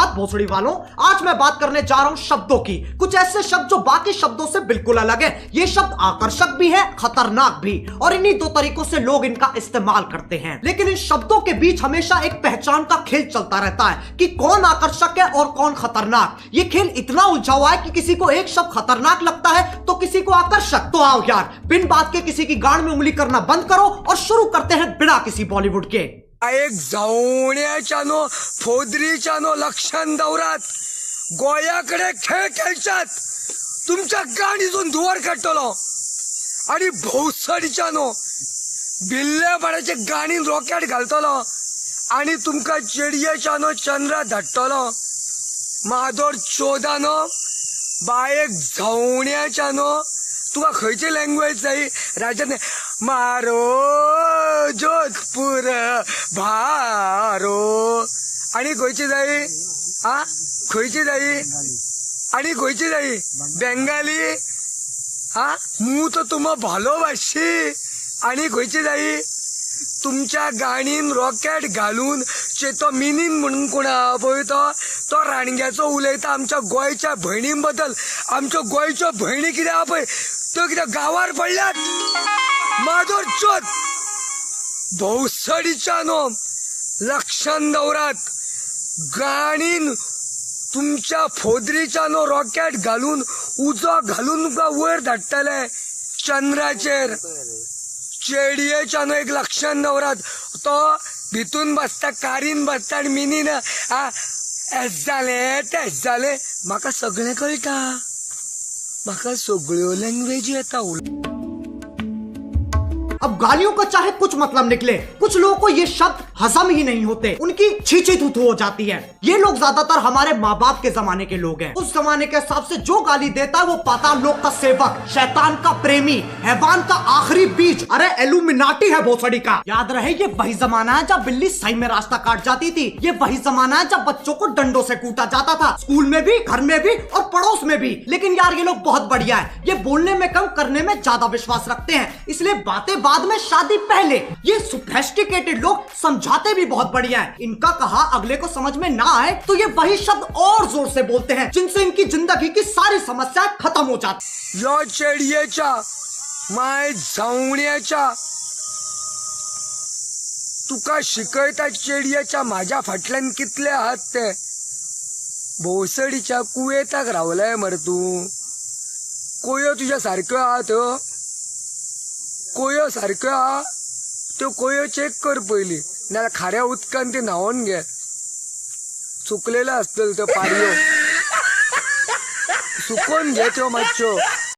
सुप्रभात भोसड़ी वालों, आज मैं बात करने जा रहा हूँ शब्दों की। कुछ ऐसे शब्द जो बाकी शब्दों से बिल्कुल अलग है। ये शब्द आकर्षक भी है, खतरनाक भी, और इन्हीं दो तरीकों से लोग इनका इस्तेमाल करते हैं। लेकिन इन शब्दों के बीच हमेशा एक पहचान का खेल चलता रहता है कि कौन आकर्षक है और कौन खतरनाक। ये खेल इतना उलझा हुआ है कि किसी को एक शब्द खतरनाक लगता है तो किसी को आकर्षक। तो आओ यार, बिन बात के किसी की गांड में उंगली करना बंद करो और शुरू करते हैं बिना किसी बॉलीवुड के। एक जावण्याच्यानो फोदरीच्यानो लक्षण दौरात गोयाकडे खेळ खेळतात, तुमच्या गाडीतून धुवर काढतलो आणि भोसडीच्यानो बिल्लेपणाचे गाणीन रॉकेट घालतलो आणि तुमका चिडयेच्यानो चंद्र धाडटलो। माधोर चोदानो बायक जावण्याच्यानो तुका खंयची लँग्वेज जाय राज्यात मारो जोधपुर भारो आणि खंयची जाय खंयची जाय आणि खंयची जाय बेंगाली मू तो तुम भालोबाशी आणि खंयची जाय तुमच्या गाणीन रॉकेट घालून चेतो मिनीन म्हणून कोण पळय तो राणग्याचो उलयता आमच्या गोंयच्या भयणीं बद्दल। आमच्या गोंयच्यो भयणी कितें आहा पळय त्यो कितें गांवार पडल्यात। माधोर चोत भोसडीच्यानो लक्षण दौरात गाणीन तुमच्या फोदरीच्यानो रॉकेट घालून उजो घालून तुका वयर धाडटले चंद्राचेर। चेडयेच्यानो एक लक्षण दौरात तो भितून बसता कारीन बसता आणि मिनीन एस जाले तेस जाले। म्हाका सगळें कळटा, म्हाका सगळ्यो लँग्वेज येता। अब गालियों का चाहे कुछ मतलब निकले, कुछ लोगों को ये शब्द हजम ही नहीं होते, उनकी छींची थूथू हो जाती है। ये लोग ज्यादातर हमारे माँ बाप के जमाने के लोग हैं। उस जमाने के हिसाब से जो गाली देता है वो पाताल लोक का सेवक, शैतान का प्रेमी, हैवान का आखिरी बीज, अरे एलुमिनाटी है भोसड़ी का। याद रहे ये वही जमाना है जब बिल्ली सही में रास्ता काट जाती थी। ये वही जमाना है जब बच्चों को डंडों से कूटा जाता था, स्कूल में भी, घर में भी और पड़ोस में भी। लेकिन यार ये लोग बहुत बढ़िया है, ये बोलने में कम करने में ज्यादा विश्वास रखते हैं, इसलिए बातें बाद में शादी पहले। ये सोफिस्टिकेटेड लोग समझाते भी बहुत बढ़िया है। इनका कहा अगले को समझ में ना आए तो ये वही शब्द और जोर से बोलते हैं जिनसे इनकी जिंदगी की सारी समस्याएं खत्म हो जाती। यो चेडयेच्या माय जावण्याच्या तुका शिकयता चेडयेच्या माझ्या फाटल्यान कितले आहात ते। भोसडीच्या कुवेताक रावलाय मरे तू। कोयो तुझ्या सारक्यो आहा त्यो, कोयो सारक्यो आहा त्यो कोयो चेक कर पयली, नाल्यार खाऱ्या उदकान ते न्हावून घे। सुकलेलो आसतलो त्यो पारयो, सुकोवन घे त्यो मातश्यो।